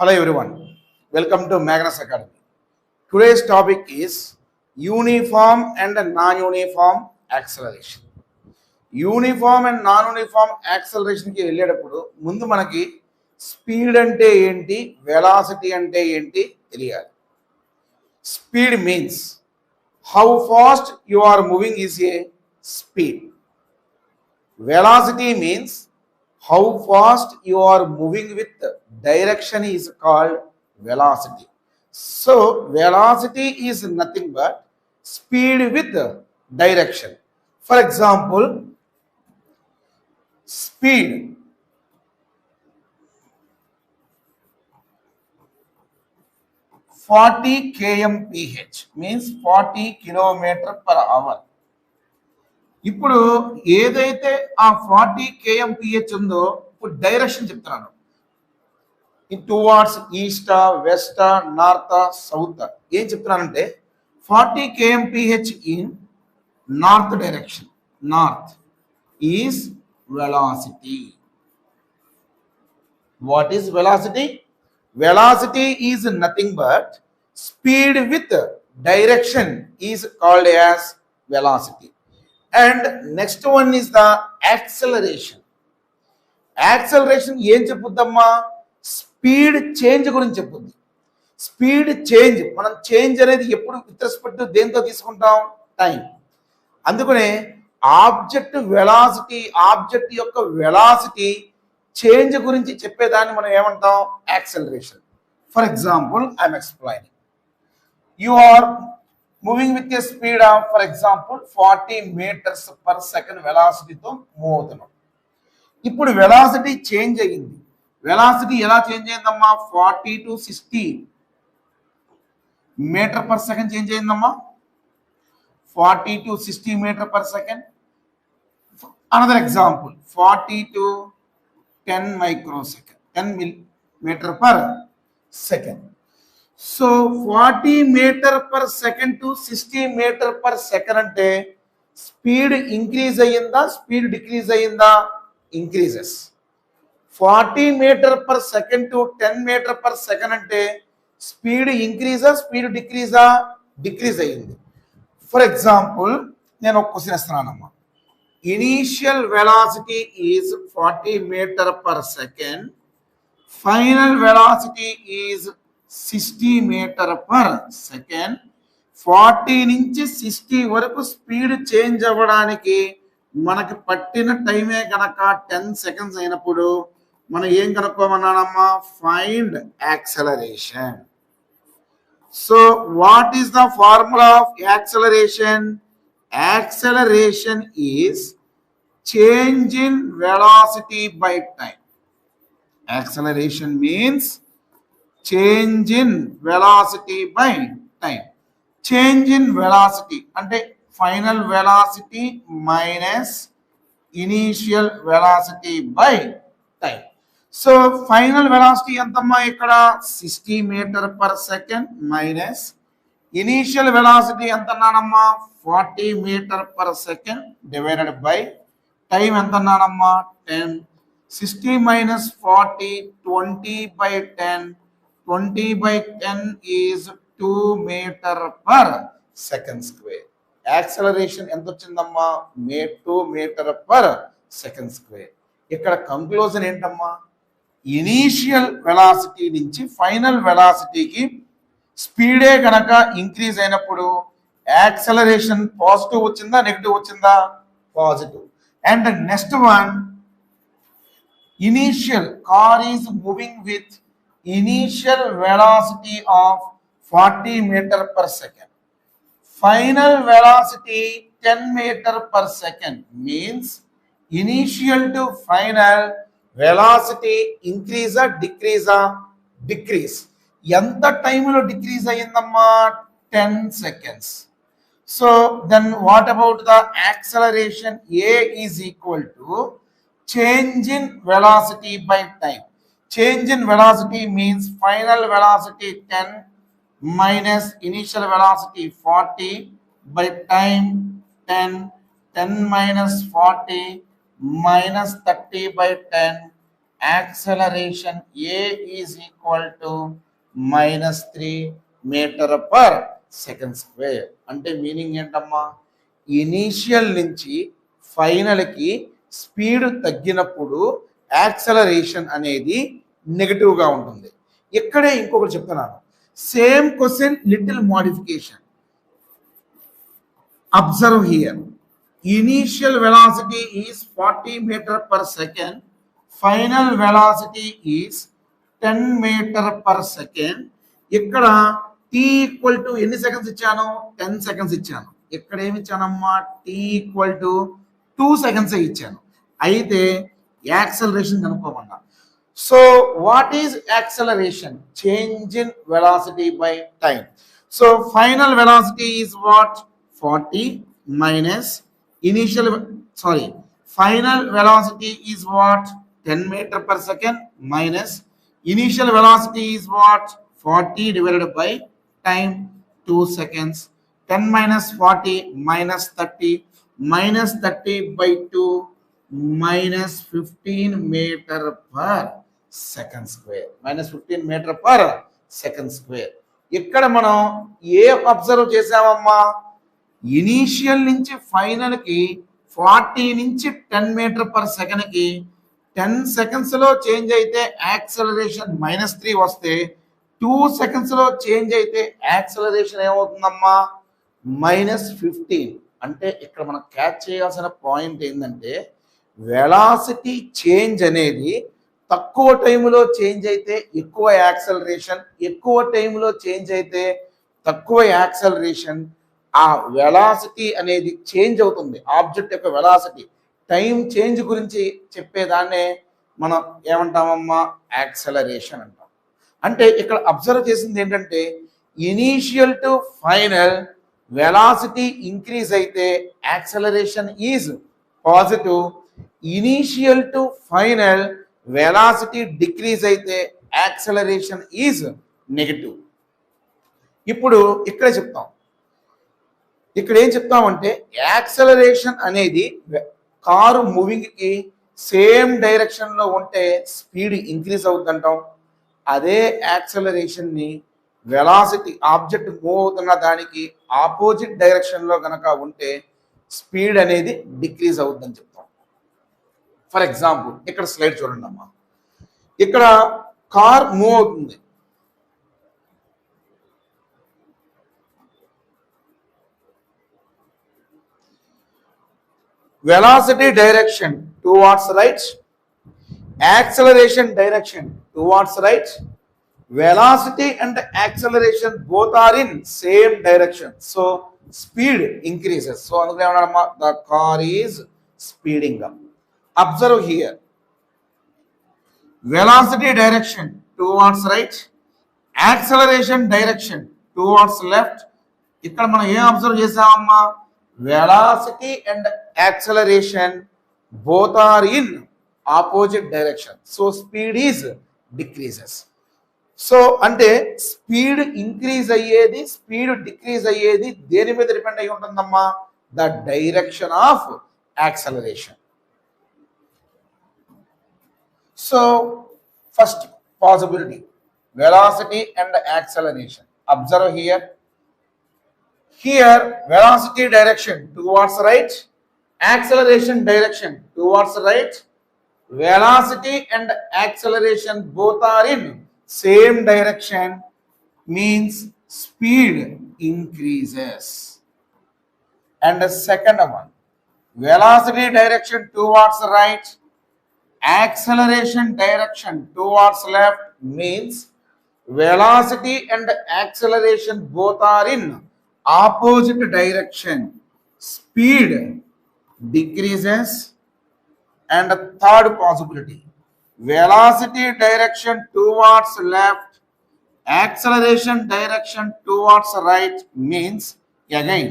Hello everyone, welcome to Magnus Academy. Today's topic is uniform and non-uniform acceleration. Uniform and non uniform యాక్సలరేషన్కి వెళ్ళేటప్పుడు ముందు మనకి speed అంటే ఏంటి, వెలాసిటీ అంటే ఏంటి తెలియాలి. Speed means how fast you are moving is a speed. Velocity means how fast you are moving with direction is called velocity. So velocity is nothing but speed with direction. For example, speed (40 kmph) means 40 km/h. ఇప్పుడు ఏదైతే ఆ 40 kmph ఉందో ఇప్పుడు direction చెప్తున్నాను. Towards east, west, north, south. ఏం చెప్తున్నానంటే 40 kmph in north direction. North is velocity. What is velocity? Velocity is nothing but speed with direction is called as velocity. And next one is the acceleration. Acceleration ఏం చెప్పుద్దమ్మా? Speed change గురించి చెప్పుద్ది. Speed change, మనం change అనేది ఎప్పుడు with respect దేంతో తీసుకుంటాం? Time. అందుకనే object velocity, object యొక్క వెలాసిటీ చేంజ్ గురించి చెప్పేదాన్ని మనం ఏమంటాం? Acceleration. For example I'm explaining. You are moving with a speed of for example 40 meters/second వెలాసిటీతో మూవ్ అవుతున్నాం. ఇప్పుడు వెలాసిటీ చేంజ్ అయ్యింది. వెలాసిటీ ఎలా చేంజ్ అయిందమ్మా? 40 to 60 meter/second చేంజ్ అయిందమ్మా. 40 to 60 meter/second. Another example 40 to 10 microsecond, 10 meter/second. So 40 meter/second to 60 meter/second అంటే speed increase అయ్యిందా, speed decrease అయ్యిందా? ఇంక్రీజెస్. 40 meter/second to 10 meter/second అంటే స్పీడ్ ఇంక్రీజా, స్పీడ్ డిక్రీజా? డిక్రీజ్ అయ్యింది. ఫర్ ఎగ్జాంపుల్ నేను ఒక క్వశ్చన్ ఇస్తున్నానమ్మా. Initial velocity is 40 meter/second, final velocity is 60 meter/second. 40 నుంచి 60 వరకు స్పీడ్ చేంజ్ అవ్వడానికి మనకి పట్టిన టైమే కనుక 10 seconds అయినప్పుడు మనం ఏం కనుక్కోమన్నానమ్మా? Find acceleration. So what is the formula of acceleration? Acceleration is change in velocity by time. Acceleration means change in velocity by time. Change in velocity అంటే final velocity minus initial velocity by time. So final velocity ఎంతమ్మా? ఇక్కడ 60 meter/second minus initial velocity ఎంత అన్నానమ్మా? 40 meter/second divided by time ఎంత అన్నానమ్మా? 10. 60 minus 40, 20/10. 20/10 is 2 meter/second². Acceleration ఎంత వచ్చిందమ్మా? 2 meter/second². ఇక్కడ conclusion ఏంటమ్మా? Initial velocity నుంచి ఫైనల్ వెలాసిటీకి స్పీడే కనుక ఇంక్రీజ్ అయినప్పుడు యాక్సలరేషన్ పాజిటివ్ వచ్చిందా, నెగిటివ్ వచ్చిందా? Positive. And next one, initial car is moving with initial velocity of 40 meter/second. Final velocity 10 meter/second means initial to final velocity increase or decrease? Decrease. ఎంత టైంలో decrease అయ్యిందమ్మా? 10 seconds. So then what about the acceleration? A is equal to change in velocity by time. Change in velocity means final velocity 10 minus initial velocity 40 by time 10. 10 minus 40 minus 30/10 acceleration A is equal to -3 meter per second square. అంటే meaning ఏంటమ్మా, initial నుంచి ఫైనల్కి speed తగ్గినప్పుడు acceleration అనేది నెగటివ్గా ఉంటుంది. ఇక్కడే ఇంకొకటి చెప్తున్నాను, same question little modification. Observe here, initial velocity is 40 meter per second, final velocity is 10 meter per second. ఇక్కడ t ఈక్వల్ టు ఎన్ని సెకండ్స్ ఇచ్చాను, 10 సెకండ్స్ ఇచ్చాను. ఇక్కడ ఏమి ఇచ్చానమ్మా, t ఈక్వల్ టు 2 సెకండ్స్ ఇచ్చాను. అయితే యాక్సలరేషన్ కనుక్కోమన్నా. So what is acceleration? Change in velocity by time. So final velocity is what, 40 minus initial, final velocity is what, 10 meter per second minus initial velocity is what, 40 divided by time, 2 seconds. 10 minus 40 minus 30 minus 30 by 2 minus 15 meter per second square, minus 15 meter per second square. ఇక్కడ మనం ఏ observe చేసామమ్మా, initial నుంచి ఫైనల్కి 40 నుంచి 10 meter per సెకండ్కి 10 సెకండ్స్లో change అయితే acceleration -3 వస్తే 2 సెకండ్స్లో చేంజ్ అయితే యాక్సలరేషన్ ఏమవుతుందమ్మా, -15. అంటే ఇక్కడ మనం క్యాచ్ చేయాల్సిన పాయింట్ ఏంటంటే, వెలాసిటీ చేంజ్ అనేది తక్కువ టైంలో చేంజ్ అయితే ఎక్కువ యాక్సలరేషన్, ఎక్కువ టైంలో చేంజ్ అయితే తక్కువ యాక్సలరేషన్. ఆ వెలాసిటీ అనేది చేంజ్ అవుతుంది, ఆబ్జెక్ట్ యొక్క వెలాసిటీ. టైం చేంజ్ గురించి చెప్పేదాన్నే మనం ఏమంటామమ్మా, యాక్సలరేషన్ అంటాం. అంటే ఇక్కడ అబ్జర్వ్ చేసింది ఏంటంటే, initial to final velocity increase అయితే acceleration is positive, initial to final velocity decrease అయితే యాక్సలరేషన్ ఈజ్ నెగటివ్. ఇప్పుడు ఇక్కడ చెప్తాం, ఇక్కడ ఏం చెప్తామంటే, యాక్సలరేషన్ అనేది కారు మూవింగ్కి సేమ్ డైరెక్షన్లో ఉంటే స్పీడ్ ఇంక్రీజ్ అవుతుందంటాం. అదే యాక్సలరేషన్ని వెలాసిటీ ఆబ్జెక్ట్ మూవ్ అవుతున్న దానికి ఆపోజిట్ డైరెక్షన్లో కనుక ఉంటే స్పీడ్ అనేది డిక్రీజ్ అవుతుందని చెప్తాం. ఫర్ ఎగ్జాంపుల్ ఇక్కడ స్లైడ్ చూడండి అమ్మా, ఇక్కడ కార్ మూవ్ అవుతుంది, velocity direction towards right, acceleration direction towards right, velocity and acceleration both are in same direction, so speed increases. So the car is speeding up. Observe here, velocity direction towards right, acceleration direction towards left. ఇక్కడ మనం ఏం observe చేసామమ్మా, velocity and acceleration both are in opposite direction, so speed is decreases. So అంటే speed increase అయ్యేది, speed decrease అయ్యేది దేని మీద depend అయి ఉంటుందమ్మా, the direction of acceleration. So first possibility, velocity and acceleration. Observe here, here velocity direction towards right, acceleration direction towards right, velocity and acceleration both are in same direction, means speed increases. And the second one, velocity direction towards right, acceleration direction towards left, means velocity and acceleration both are in opposite direction, speed decreases. And the third possibility, velocity direction towards left, acceleration direction towards right, means again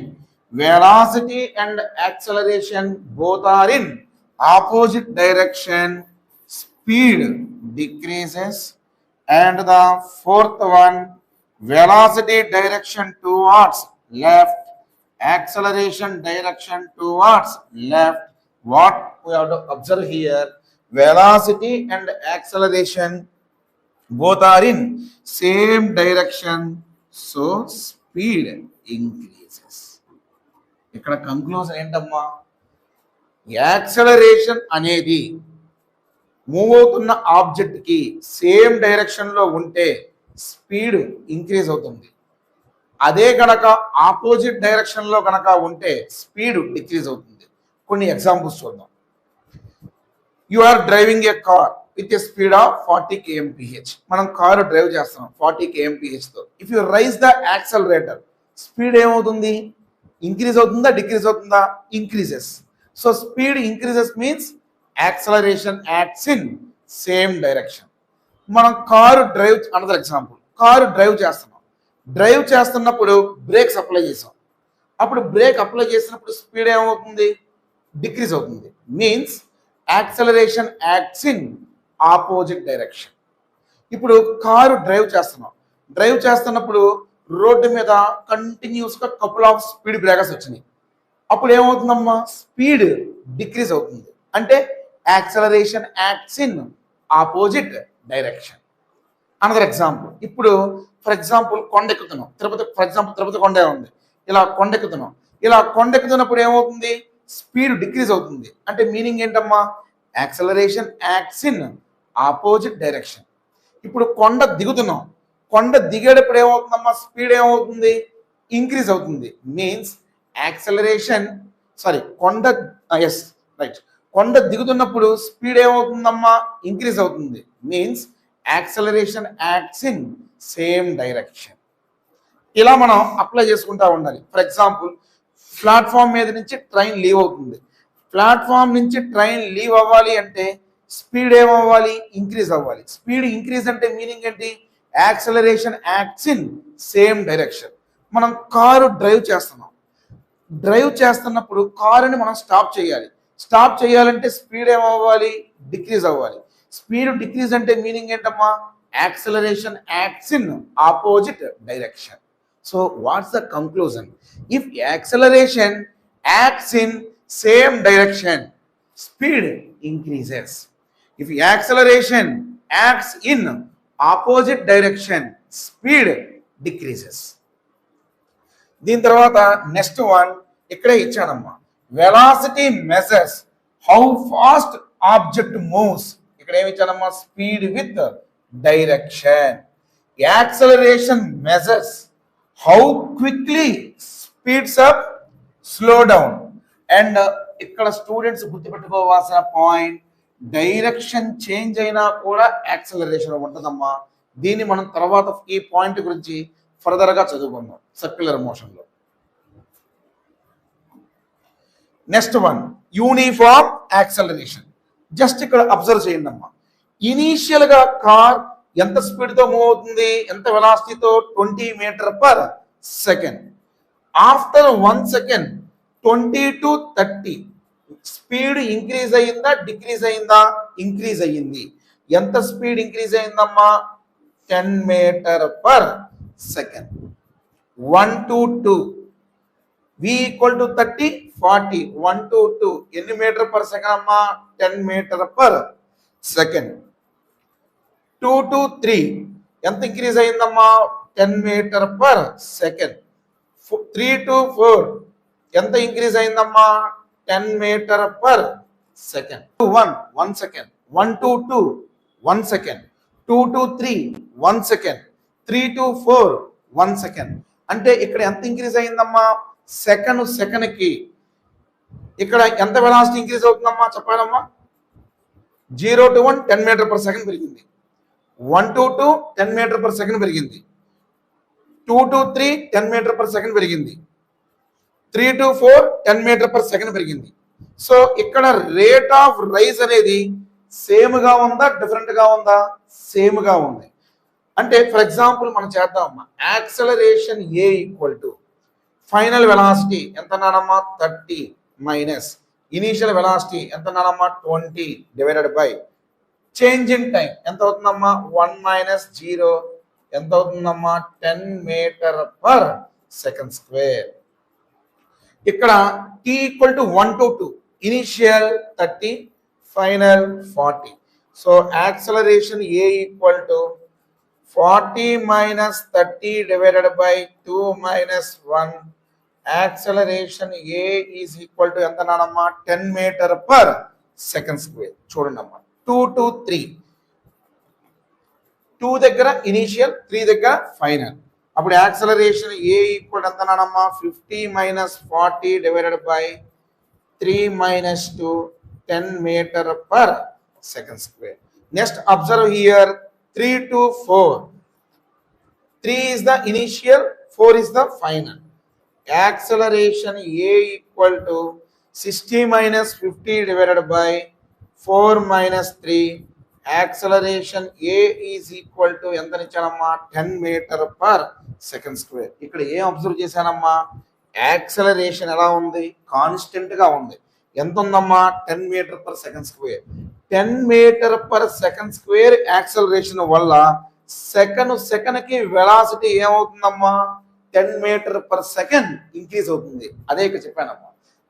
velocity and acceleration both are in opposite direction, speed decreases. And the fourth one, velocity direction towards left, acceleration direction towards left. What we have to observe here, velocity and acceleration both are in same direction, so speed increases. ఇక్కడ conclusion ఏంటమ్మా, acceleration అనేది move అవుతున్న object కి same direction లో ఉంటే speed increase అవుతుంది. అదే గనక ఆపోజిట్ డైరెక్షన్ లో గనక ఉంటే స్పీడ్ డిక్రీజ్ అవుతుంది. కొన్ని ఎగ్జాంపుల్స్ చూద్దాం. You are driving a car with a speed of 40 kmph. మనం కారు డ్రైవ్ చేస్తున్నాం 40 kmph తో. If you raise the accelerator, speed ఏమవుతుంది, ఇంక్రీజ్ అవుతుందా డిక్రీజ్ అవుతుందా? Increases. So speed increases means acceleration acts in same direction. మనం car drive, another example, car drive చేస్తున్నప్పుడు brakes apply చేసాం. అప్పుడు బ్రేక్ అప్లై చేసినప్పుడు స్పీడ్ ఏమవుతుంది, డిక్రీజ్ అవుతుంది. Means acceleration acts in opposite direction. ఇప్పుడు కారు డ్రైవ్ చేస్తున్నప్పుడు రోడ్డు మీద కంటిన్యూస్ గా కపుల్ ఆఫ్ స్పీడ్ బ్రేకర్స్ వచ్చినాయి. అప్పుడు ఏమవుతుందమ్మా, స్పీడ్ డిక్రీజ్ అవుతుంది. అంటే acceleration acts in opposite direction. Another example, ఇప్పుడు ఫర్ ఎగ్జాంపుల్ కొండ ఎక్కుతున్నాం, తిరుపతి కొండ ఉంది. ఇలా కొండెక్కుతున్నప్పుడు ఏమవుతుంది, స్పీడ్ డిక్రీజ్ అవుతుంది. అంటే మీనింగ్ ఏంటమ్మా, acceleration acts in opposite direction. ఇప్పుడు కొండ దిగేటప్పుడు ఏమవుతుందమ్మా, స్పీడ్ ఏమవుతుంది, ఇంక్రీజ్ అవుతుంది. మీన్స్ యాక్సలరేషన్ కొండ దిగుతున్నప్పుడు స్పీడ్ ఏమవుతుందమ్మా, ఇంక్రీజ్ అవుతుంది. Means acceleration acts in same direction. ఇలా మనం అప్లై చేసుకుంటా ఉండాలి. ఫర్ ఎగ్జాంపుల్, ప్లాట్ఫామ్ మీద నుంచి ట్రైన్ లీవ్ అవుతుంది. ప్లాట్ఫామ్ నుంచి ట్రైన్ లీవ్ అవ్వాలి అంటే స్పీడ్ ఏమవ్వాలి, ఇంక్రీజ్ అవ్వాలి. స్పీడ్ ఇంక్రీజ్ అంటే మీనింగ్ ఏంటి, acceleration acts in same direction. మనం కారు డ్రైవ్ చేస్తున్నప్పుడు కారుని మనం స్టాప్ చేయాలంటే స్పీడ్ ఏమవ్వాలి, డిక్రీజ్ అవ్వాలి. స్పీడ్ డిక్రీజ్ అంటే మీనింగ్ ఏంటమ్మా, acceleration acts in opposite direction. So what's the conclusion? If acceleration acts in same direction, speed increases. If acceleration acts in opposite direction, speed decreases. దీని తర్వాత next one ఇక్కడే ఇచ్చానమ్మా, velocity measures how fast object moves. ఇక్కడ ఏమి ఇచ్చానమ్మా, speed with direction. Acceleration measures how quickly speeds up, slow down. And ఇక్కడ students గుర్తుపెట్టుకోవాల్సిన point, direction change అయినా కూడా యాక్సలరేషన్ ఉంటుందమ్మా. దీన్ని మనం తర్వాత ఈ పాయింట్ గురించి ఫర్దర్ గా చదువుకుందాం సర్క్యులర్ మోషన్ లో. Next one, uniform acceleration. Just ఇక్కడ అబ్జర్వ్ చేయండి అమ్మా. ఇనీషియల్ గా కార్ ఎంత స్పీడ్ తో మూవ్ అవుతుంది, ఎంత వెలాసిటీతో, 20 m/s. After 1 second 20 to 30 speed increase అయ్యిందా, డిక్రీజ్ అయ్యిందా? ఇంక్రీజ్ అయ్యింది. ఎంత speed increase అయ్యిందమ్మా, 10 m/s. 1 to 2 v = 30 40 1 to 2 ఎన్ని m/s అమ్మా, 10 m/s. 2 to 3 ఎంత ఇంక్రీజ్ అయిందమ్మా, 10 m/s. 3 to 4 ఎంత ఇంక్రీజ్ అయిందమ్మా, 10 m/s. 1 second. 1 to 2 1 second. 2 to 3 1 second. 3 to 4 1 second. అంటే ఇక్కడ ఎంత ఇంక్రీజ్ అయిందమ్మా, సెకండ్ కి ఇక్కడ ఎంత వెలాసిటీ ఇంక్రీజ్ అవుతుందమ్మా చెప్పాలమ్మా. 0 to 1 10 m/s పెరిగింది. 1 to 2 10 m/s పెరిగింది. 2 to 3 10 m/s పెరిగింది. 3 to 4 10 m/s పెరిగింది. సో ఇక్కడ రేట్ ఆఫ్ రైజ్ అనేది సేమ్ గా ఉందా, డిఫరెంట్ గా ఉందా? సేమ్ గా ఉంది. అంటే ఫర్ ఎగ్జాంపుల్ మనం చేద్దామమ్మా, యాక్సలరేషన్ ఏ = ఫైనల్ వెలాసిటీ ఎంత అన్నానమ్మా, 30 మైనస్ ఇనీషియల్ వెలాసిటీ ఎంత అన్నానమ్మా, 20 divided by change in time ఎంత అవుతుందమ్మా, 1 - 0 ఎంత అవుతుందమ్మా, 10 m/s². ఇక్కడ t = 1 to 2 initial 30 final 40. So acceleration A equal to 40 minus 30 divided by 2 minus 1. Acceleration A is equal to ఎంత నానమ్మా 10 meter per second square. చూడండి అమ్మా 2 to 3. 2 దగ్గర ఇనిషియల్ 3 దగ్గర ఫైనల్. అప్పుడు యాక్సలరేషన్ ఏ ఈక్వల్ ఎంత నానమ్మా 50 minus 40 divided by 3 minus 2 10 meter per second square. Next observe here 3 to 4. 3 is the initial, 4 is the final. Acceleration A equal to 60 minus 50 divided by 4 minus 3. Acceleration A is equal to ఎంత ఇచ్చానమ్మా 10 meter per second square. ఇక్కడ ఏం observe చేశానమ్మా acceleration ఎలా ఉంది constant గా ఉంది. ఎంత ఉందమ్మా 10 meter per second square. 10 meter per second square acceleration వల్ల సెకండ్ కి వెలాసిటీ ఏమవుతుందమ్మా 10 meter per second ఇంక్రీజ్ అవుతుంది. అదే ఇక్కడ చెప్పానమ్మా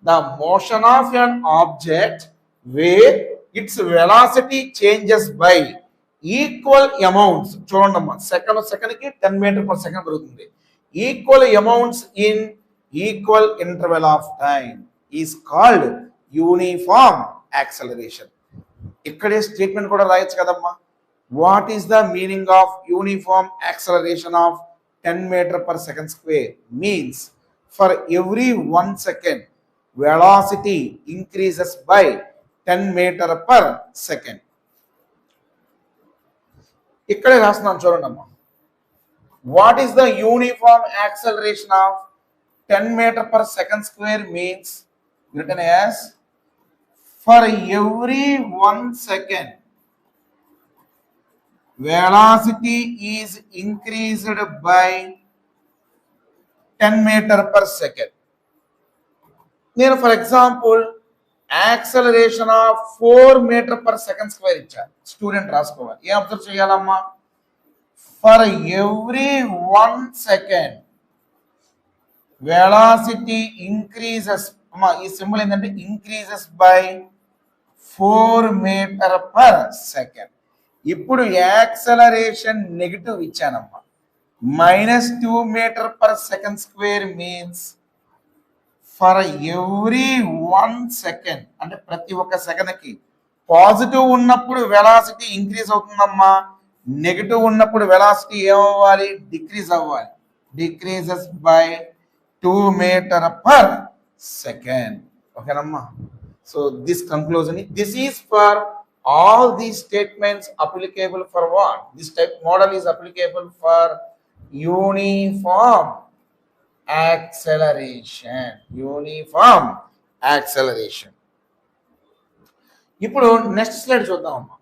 the motion of an object where its velocity changes by equal amounts. చూడండి అమ్మా సెకండ్ కి 10 meter per second పెరుగుతుంది. Equal amounts in equal interval of time is called uniform acceleration. ఇక్కడే statement కూడా రాయొచ్చు కదమ్మా. What is the meaning of uniform acceleration of 10 meter per second square? Means for every 1 second velocity increases by 10 meter per second. ఇక్కడే రాస్తున్నాను చూడండి అమ్మా. What is the uniform acceleration of 10 meter per second square means written as for every 1 second velocity is increased by 10 meter per second. నేను for example acceleration of 4 meter per second square ఇచ్చాను. Student రాసుకోవాలి. ఏం observe చేయాలమ్మా for every 1 second velocity increases అమ్మా ఈ symbol ఏంటంటే increases by 4 meter per second. ఇప్పుడు acceleration negative ఇచ్చానమ్మా -2 meter per second square means for every 1 second అంటే ప్రతి ఒక్క సెకండ్కి పాజిటివ్ ఉన్నప్పుడు వెలాసిటీ ఇంక్రీజ్ అవుతుందమ్మా. నెగిటివ్ ఉన్నప్పుడు వెలాసిటీ ఏమవ్వాలి డిక్రీజ్ అవ్వాలి. Decreases by 2 meter per second. ఓకేనమ్మా. So this conclusion this is for all these statements applicable for what? This type model is applicable for uniform acceleration. Uniform acceleration. ఇప్పుడు next slide చూద్దామమ్మా.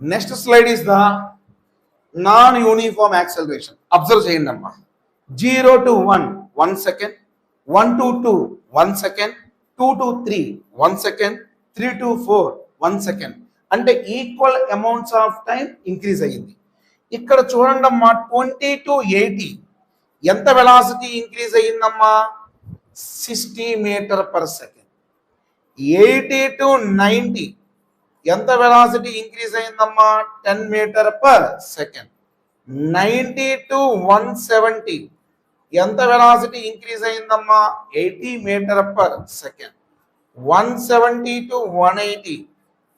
Next slide is the non uniform acceleration. Observe చేయండి అమ్మా. 0 to 1 1 second, 1 to 2 1 second, 2 to 3 1 second, 3 to 4 1 second. అంటే equal amounts of time increase అయ్యింది. ఇక్కడ చూడండి అమ్మా 20 to 80 ఎంత velocity increase అయ్యిందమ్మా 60 meter per second. 80 to 90 ఎంత వెలాసిటీ ఇంక్రీజ్ అయిందమ్మా 10 meter per second. 90 to 170 ఎంత వెలాసిటీ ఇంక్రీజ్ అయిందమ్మా 80 meter per second. 170 to 180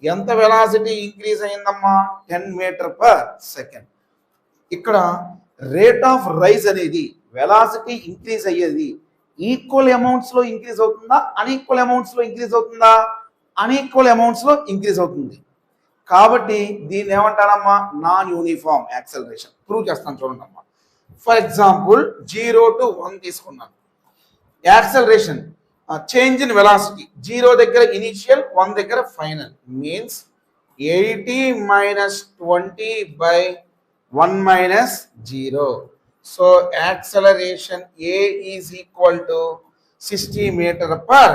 ఎంత వెలాసిటీ ఇంక్రీజ్ అయిందమ్మా 10 meter per second. ఇక్కడ రేట్ ఆఫ్ రైజ్ అనేది వెలాసిటీ ఇంక్రీజ్ అయ్యేది ఈక్వల్ అమౌంట్స్ లో ఇంక్రీజ్ అవుతుందా అన్ఈక్వల్ అమౌంట్స్ లో ఇంక్రీజ్ అవుతుందా అన్ఈక్వల్ అమౌంట్స్ లో ఇంక్రీజ్ అవుతుంది. కాబట్టి దీన్ని ఏమంటారమ్మా నాన్ యూనిఫామ్ యాక్సలరేషన్. ప్రూవ్ చేస్తాను చూడండి అమ్మా. ఫర్ ఎగ్జాంపుల్ 0 to 1 తీసుకున్నాను. యాక్సలరేషన్ చేంజ్ ఇన్ వెలాసిటీ 0 దగ్గర ఇనిషియల్ 1 దగ్గర final means 80 minus 20 by 1 minus 0. So acceleration A is equal to 60 meter per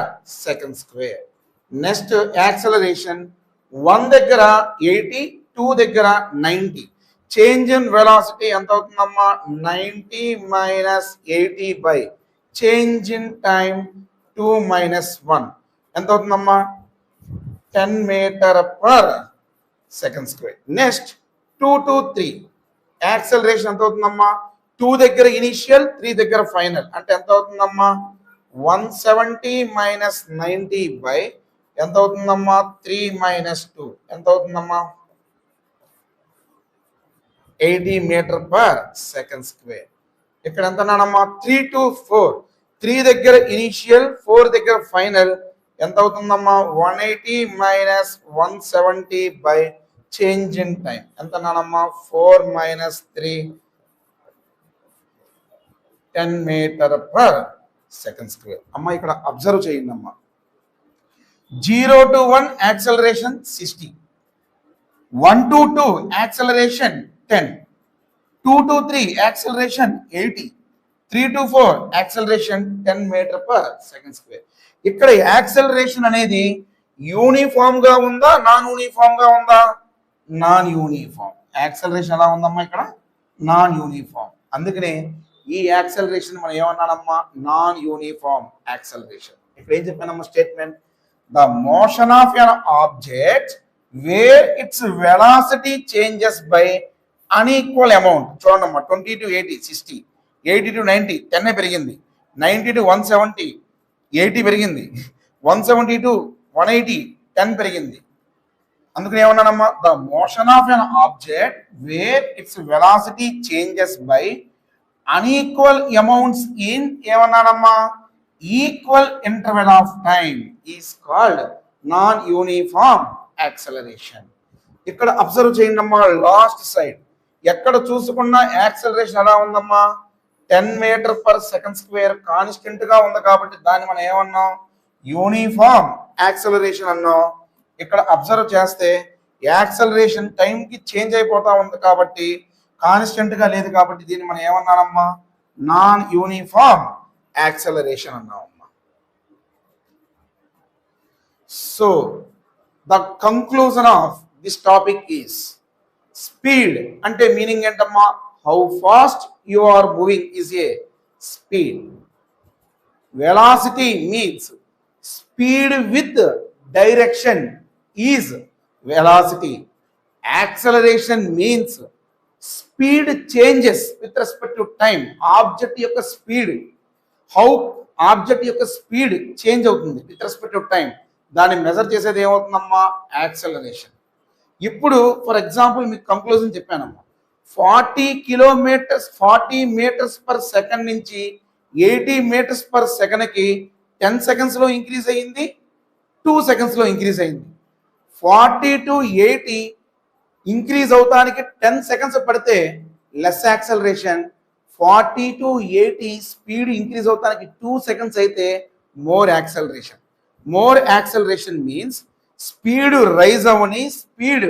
second square. Next acceleration 1 దగ్గర 80, 2 దగ్గర 90. చేంజ్ ఇన్ వెలాసిటీ ఎంత అవుతుందమ్మా 90 minus 80 by change in time 2 minus 1 ఎంత అవుతుందమ్మా 10 meter per second square. Next 2 to 3 acceleration ఎంత అవుతుందమ్మా 2 దగ్గర initial 3 దగ్గర ఫైనల్ అంటే ఎంత అవుతుందమ్మా 170 మైనస్ 90 బై ఎంత అవుతుందమ్మా 3 మైనస్ 2 ఎంత అవుతుందమ్మా 80 మీటర్ పర్ సెకండ్ స్క్వేర్. ఇక్కడ ఎంత అన్నానమ్మా 3 to 4 3 దగ్గర ఇనిషియల్ 4 దగ్గర ఫైనల్ ఎంత అవుతుందమ్మా 180 minus 170 by change in time ఎంత అన్నానమ్మా 4 minus 3 10 meter per second square. అమ్మా ఇక్కడ అబ్జర్వ్ చేయండి అమ్మా 0 to 1 acceleration 60, 1 to 2 acceleration 10, 2 to 3 acceleration 80, 3 to 4 acceleration 10 meter per second square. ఇక్కడ యాక్సలరేషన్ అనేది యూనిఫామ్ గా ఉందా నాన్ యూనిఫామ్ గా ఉందా నాన్ యూనిఫామ్. యాక్సలరేషన్ ఎలా ఉందమ్మా ఇక్కడ నాన్ యూనిఫామ్. అందుకనే ఈ యాక్సలరేషన్ మనం ఏమన్నానమ్మా నాన్ యూనిఫామ్ యాక్సలరేషన్. ఇక్కడ ఏం చెప్పానమ్మా statement the motion of an object where its velocity changes by unequal amount. చూడండి అమ్మా 20 to 80 60, 80 to 90 10 పెరిగింది, 90 to 170 80 పెరిగింది, 170 to 180 10 పెరిగింది. అందుకని ఏమన్నానమ్మా the motion of an object where its velocity changes by unequal amounts in ఏమన్నానమ్మా equal interval of time is called non uniform acceleration. ఇక్కడ observe చేయండి అమ్మా లాస్ట్ సైడ్ ఎక్కడ చూసుకున్నా యాక్సలరేషన్ ఎలా ఉందమ్మా 10 meter per second square constant గా ఉంది కాబట్టి దాన్ని మనం ఏమన్నాం యూనిఫామ్ యాక్సలరేషన్ అన్నాం. ఇక్కడ అబ్జర్వ్ చేస్తే యాక్సలరేషన్ టైం కి చేంజ్ అయిపోతా ఉంది కాబట్టి కాన్స్టెంట్ గా లేదు కాబట్టి దీన్ని మనం ఏమన్నానమ్మా నాన్ యూనిఫామ్ యాక్సలరేషన్ అన్నామమ్మా. So the conclusion of this topic is speed అంటే మీనింగ్ ఏంటమ్మా how fast you are moving is a speed. Velocity means speed with direction is velocity. Acceleration means speed changes with respect to time. Object యొక్క speed how object యొక్క speed change అవుతుంది with respect to time దాన్ని measure చేసేది ఏమవుతుందమ్మా acceleration. ఇప్పుడు for example మీకు conclusion చెప్పానమ్మా 40 meters per second నుంచి 80 మీటర్స్ పర్ సెకండ్కి 10 సెకండ్స్లో ఇంక్రీజ్ అయ్యింది, 2 సెకండ్స్లో ఇంక్రీజ్ అయింది. 40 to 80 ఇంక్రీజ్ అవటానికి 10 సెకండ్స్ పడితే less acceleration, 40 to 80 speed increase అవటానికి 2 సెకండ్స్ అయితే more acceleration. More acceleration means speed raise అవని స్పీడ్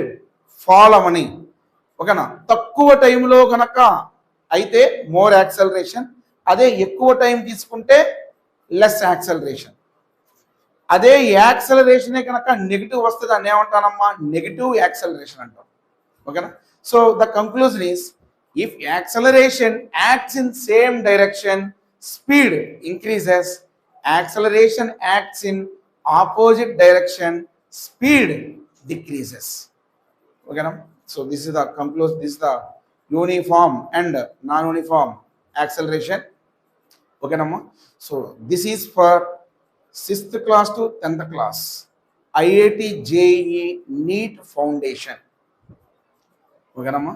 ఫాల్ అవని. ఓకేనా తక్కువ టైంలో కనుక అయితే మోర్ యాక్సలరేషన్, అదే ఎక్కువ టైం తీసుకుంటే లెస్ యాక్సలరేషన్. అదే యాక్సలరేషనే కనుక నెగిటివ్ వస్తే దాన్ని ఏమంటానమ్మా నెగిటివ్ యాక్సలరేషన్ అంటాం. ఓకేనా so the conclusion is if acceleration acts in same direction speed increases, acceleration acts in opposite direction speed decreases. ఓకేనా so this is the conclusion, this is the uniform and non uniform acceleration. ఓకేనమ్మా so this is for 6th class to 10th class IIT JEE NEET Foundation. ఓకేనమ్మా.